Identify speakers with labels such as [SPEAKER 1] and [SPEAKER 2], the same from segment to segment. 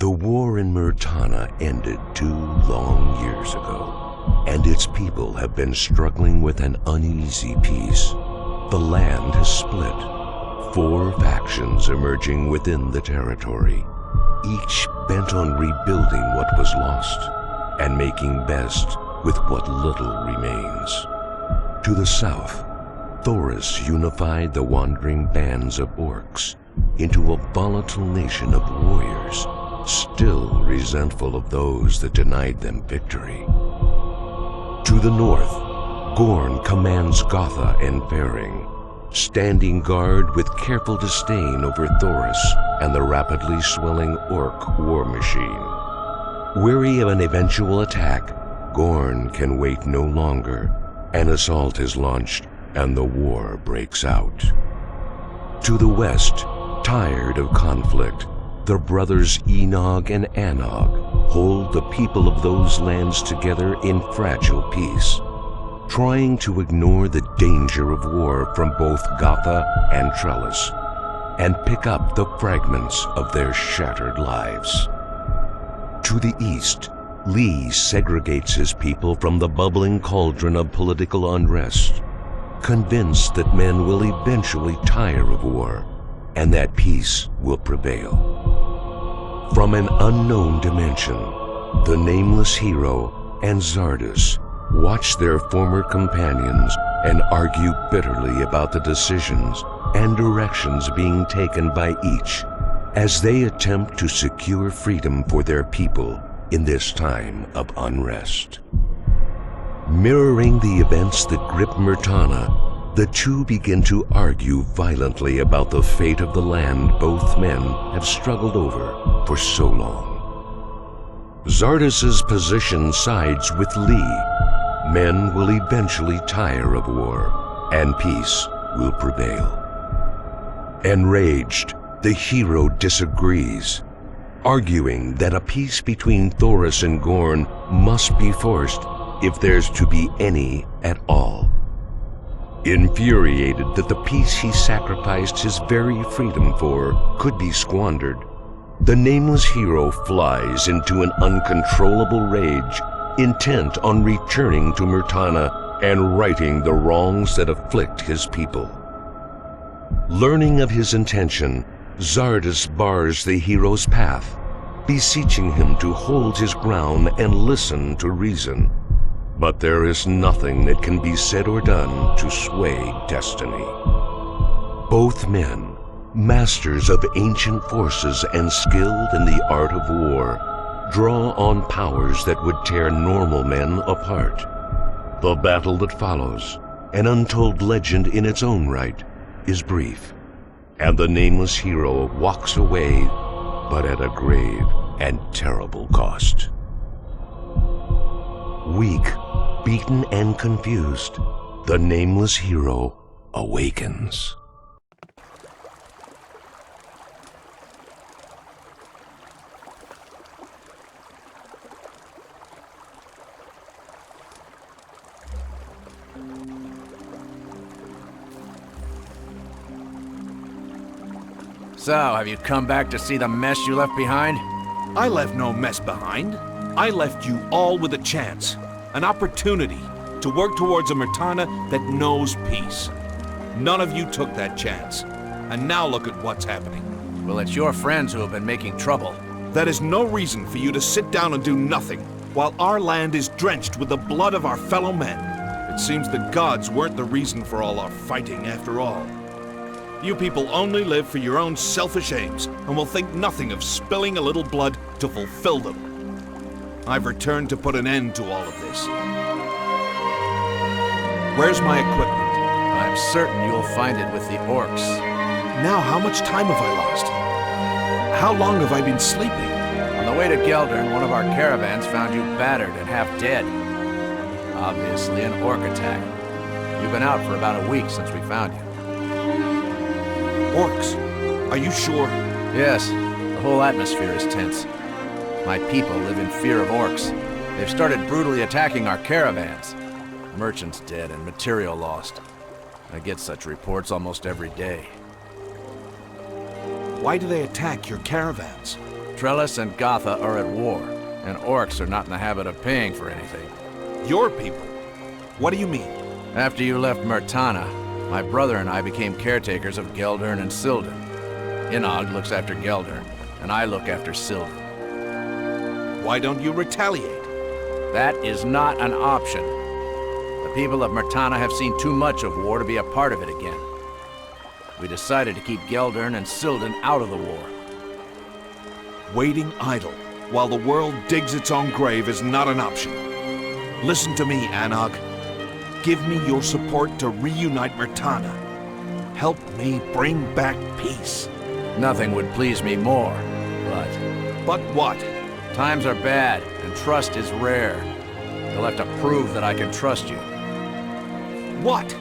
[SPEAKER 1] The war in Murtana ended 2 long years ago, and its people have been struggling with an uneasy peace. The land has split, 4 factions emerging within the territory, each bent on rebuilding what was lost and making best with what little remains. To the south, Thoris unified the wandering bands of orcs into a volatile nation of warriors, still resentful of those that denied them victory. To the north, Gorn commands Gotha and Faring, standing guard with careful disdain over Thoris and the rapidly swelling orc war machine. Weary of an eventual attack, Gorn can wait no longer. An assault is launched and the war breaks out. To the west, tired of conflict, the brothers Enog and Anog hold the people of those lands together in fragile peace, trying to ignore the danger of war from both Gotha and Trellis, and pick up the fragments of their shattered lives. To the east, Lee segregates his people from the bubbling cauldron of political unrest, convinced that men will eventually tire of war and that peace will prevail. From an unknown dimension, the nameless hero and Xardus watch their former companions and argue bitterly about the decisions and directions being taken by each as they attempt to secure freedom for their people in this time of unrest. Mirroring the events that grip Murtana, the two begin to argue violently about the fate of the land both men have struggled over for so long. Xardus' position sides with Lee. Men will eventually tire of war, and peace will prevail. Enraged, the hero disagrees, arguing that a peace between Thoris and Gorn must be forced if there's to be any at all. Infuriated that the peace he sacrificed his very freedom for could be squandered, the nameless hero flies into an uncontrollable rage, intent on returning to Murtana and righting the wrongs that afflict his people. Learning of his intention, Xardus bars the hero's path, beseeching him to hold his ground and listen to reason. But there is nothing that can be said or done to sway destiny. Both men, masters of ancient forces and skilled in the art of war, draw on powers that would tear normal men apart. The battle that follows, an untold legend in its own right, is brief, and the nameless hero walks away, but at a grave and terrible cost. Weak, beaten, and confused, the nameless hero awakens.
[SPEAKER 2] So, have you come back to see the mess you left behind?
[SPEAKER 3] I left no mess behind. I left you all with a chance, an opportunity to work towards a Murtana that knows peace. None of you took that chance, and now look at what's happening.
[SPEAKER 2] Well, it's your friends who have been making trouble.
[SPEAKER 3] That is no reason for you to sit down and do nothing, while our land is drenched with the blood of our fellow men. It seems the gods weren't the reason for all our fighting after all. You people only live for your own selfish aims, and will think nothing of spilling a little blood to fulfill them. I've returned to put an end to all of this. Where's my equipment?
[SPEAKER 2] I'm certain you'll find it with the orcs.
[SPEAKER 3] Now, how much time have I lost? How long have I been sleeping?
[SPEAKER 2] On the way to Geldern, one of our caravans found you battered and half dead. Obviously an orc attack. You've been out for about a week since we found you.
[SPEAKER 3] Orcs? Are you sure?
[SPEAKER 2] Yes, the whole atmosphere is tense. My people live in fear of orcs. They've started brutally attacking our caravans. Merchants dead and material lost. I get such reports almost every day.
[SPEAKER 3] Why do they attack your caravans?
[SPEAKER 2] Trellis and Gotha are at war, and orcs are not in the habit of paying for anything.
[SPEAKER 3] Your people? What do you mean?
[SPEAKER 2] After you left Murtana, my brother and I became caretakers of Geldern and Sildon. Inog looks after Geldern, and I look after Sildon.
[SPEAKER 3] Why don't you retaliate?
[SPEAKER 2] That is not an option. The people of Murtana have seen too much of war to be a part of it again. We decided to keep Geldern and Sildon out of the war.
[SPEAKER 3] Waiting idle while the world digs its own grave is not an option. Listen to me, Anog. Give me your support to reunite Murtana. Help me bring back peace.
[SPEAKER 2] Nothing would please me more, but...
[SPEAKER 3] But what?
[SPEAKER 2] Times are bad, and trust is rare. You'll have to prove that I can trust you.
[SPEAKER 3] What?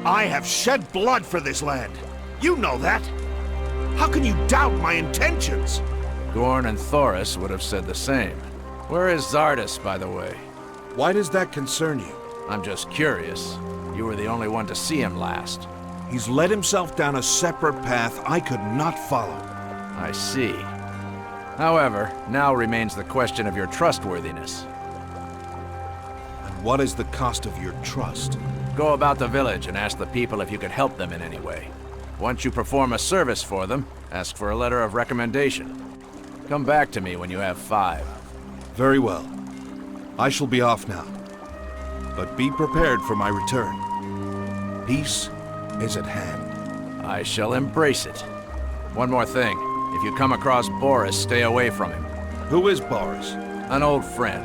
[SPEAKER 3] I have shed blood for this land. You know that. How can you doubt my intentions?
[SPEAKER 2] Gorn and Thoris would have said the same. Where is Zardus, by the way?
[SPEAKER 3] Why does that concern you?
[SPEAKER 2] I'm just curious. You were the only one to see him last.
[SPEAKER 3] He's led himself down a separate path I could not follow.
[SPEAKER 2] I see. However, now remains the question of your trustworthiness.
[SPEAKER 3] And what is the cost of your trust?
[SPEAKER 2] Go about the village and ask the people if you could help them in any way. Once you perform a service for them, ask for a letter of recommendation. Come back to me when you have 5.
[SPEAKER 3] Very well. I shall be off now. But be prepared for my return. Peace is at hand.
[SPEAKER 2] I shall embrace it. One more thing. If you come across Boris, stay away from him.
[SPEAKER 3] Who is Boris?
[SPEAKER 2] An old friend.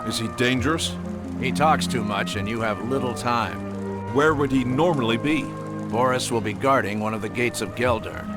[SPEAKER 3] Is he dangerous?
[SPEAKER 2] He talks too much and you have little time.
[SPEAKER 3] Where would he normally be?
[SPEAKER 2] Boris will be guarding one of the gates of Geldern.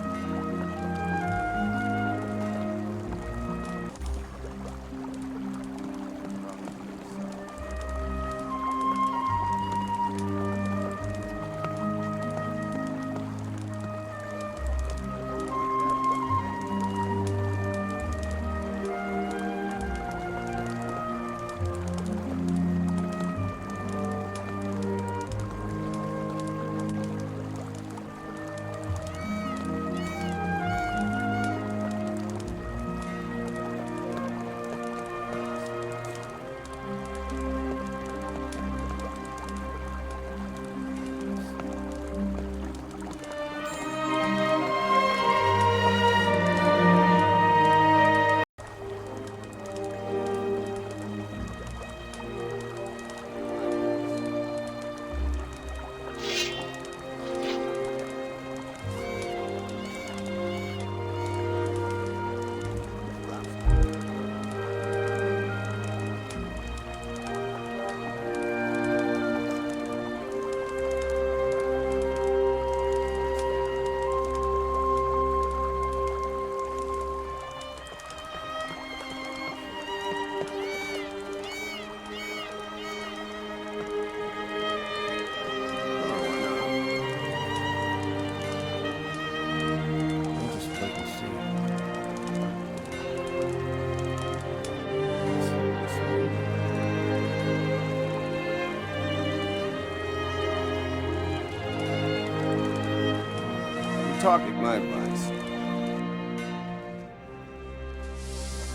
[SPEAKER 4] Talking my advice.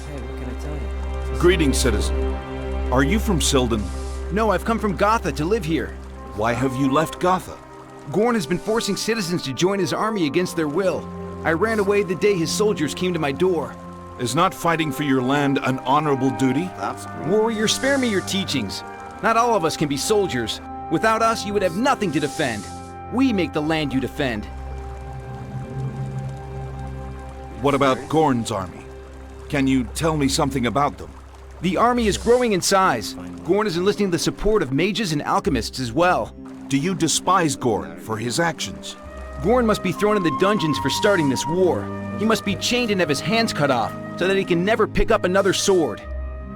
[SPEAKER 5] Hey, what can I tell you?
[SPEAKER 3] Greetings, citizen. Are you from Sildon?
[SPEAKER 6] No, I've come from Gotha to live here.
[SPEAKER 3] Why have you left Gotha?
[SPEAKER 6] Gorn has been forcing citizens to join his army against their will. I ran away the day his soldiers came to my door.
[SPEAKER 3] Is not fighting for your land an honorable duty?
[SPEAKER 4] That's great.
[SPEAKER 6] Warrior, spare me your teachings. Not all of us can be soldiers. Without us, you would have nothing to defend. We make the land you defend.
[SPEAKER 3] What about Gorn's army? Can you tell me something about them?
[SPEAKER 6] The army is growing in size. Gorn is enlisting the support of mages and alchemists as well.
[SPEAKER 3] Do you despise Gorn for his actions?
[SPEAKER 6] Gorn must be thrown in the dungeons for starting this war. He must be chained and have his hands cut off, so that he can never pick up another sword.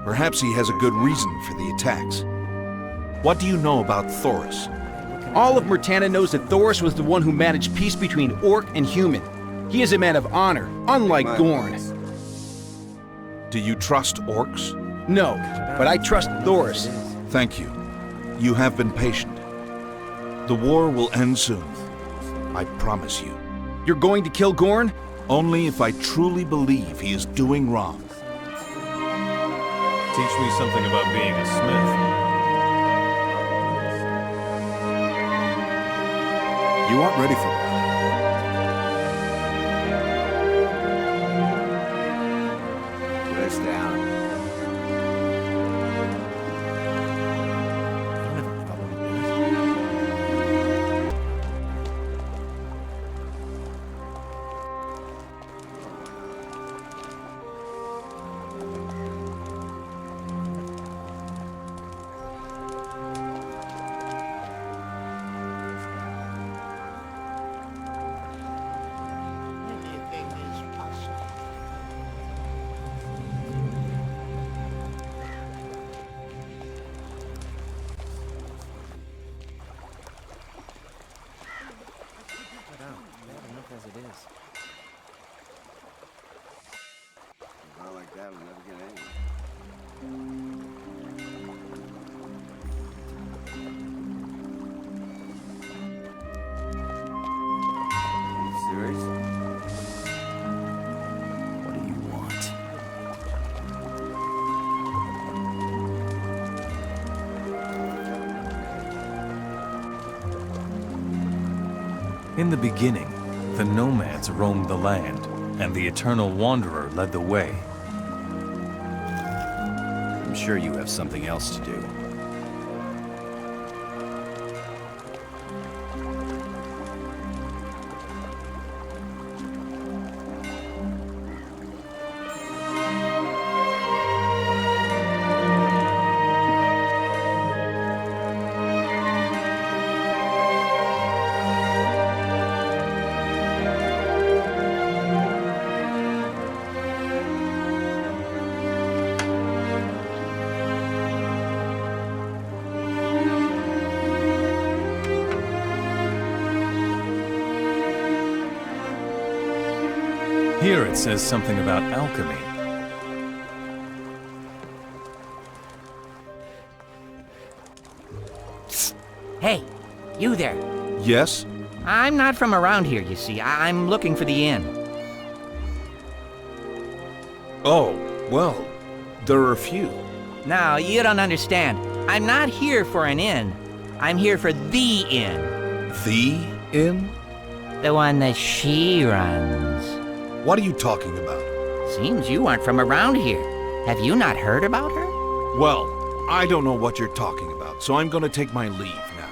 [SPEAKER 3] Perhaps he has a good reason for the attacks. What do you know about Thoris?
[SPEAKER 6] All of Murtana knows that Thoris was the one who managed peace between orc and human. He is a man of honor, unlike Gorn.
[SPEAKER 3] Do you trust orcs?
[SPEAKER 6] No, but I trust Thoris.
[SPEAKER 3] Thank you. You have been patient. The war will end soon. I promise you.
[SPEAKER 6] You're going to kill Gorn?
[SPEAKER 3] Only if I truly believe he is doing wrong.
[SPEAKER 4] Teach me something about being a smith.
[SPEAKER 3] You aren't ready for that.
[SPEAKER 2] Brace down.
[SPEAKER 5] As it is.
[SPEAKER 7] Not like that, we'll never get anywhere. Are you serious?
[SPEAKER 2] What do you want?
[SPEAKER 4] In the beginning, the nomads roamed the land, and the Eternal Wanderer led the way.
[SPEAKER 2] I'm sure you have something else to do.
[SPEAKER 4] Here it says something about alchemy.
[SPEAKER 8] Hey, you there.
[SPEAKER 3] Yes?
[SPEAKER 8] I'm not from around here, you see. I'm looking for the inn.
[SPEAKER 3] Oh, well, there are a few.
[SPEAKER 8] Now, you don't understand. I'm not here for an inn. I'm here for the inn.
[SPEAKER 3] The inn?
[SPEAKER 8] The one that she runs.
[SPEAKER 3] What are you talking about?
[SPEAKER 8] Seems you aren't from around here. Have you not heard about her?
[SPEAKER 3] Well, I don't know what you're talking about, so I'm gonna take my leave now.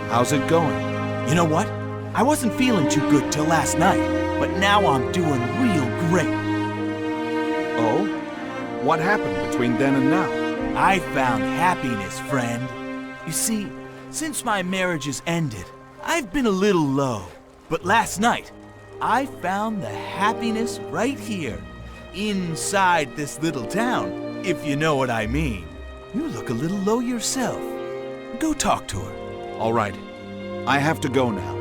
[SPEAKER 3] How's it going?
[SPEAKER 2] You know what?
[SPEAKER 9] I wasn't feeling too good till last night, but now I'm doing real great.
[SPEAKER 3] Oh? What happened between then and now?
[SPEAKER 9] I found happiness, friend. You see, since my marriage has ended, I've been a little low. But last night, I found the happiness right here, inside this little town, if you know what I mean. You look a little low yourself. Go talk to her.
[SPEAKER 3] All right. I have to go now.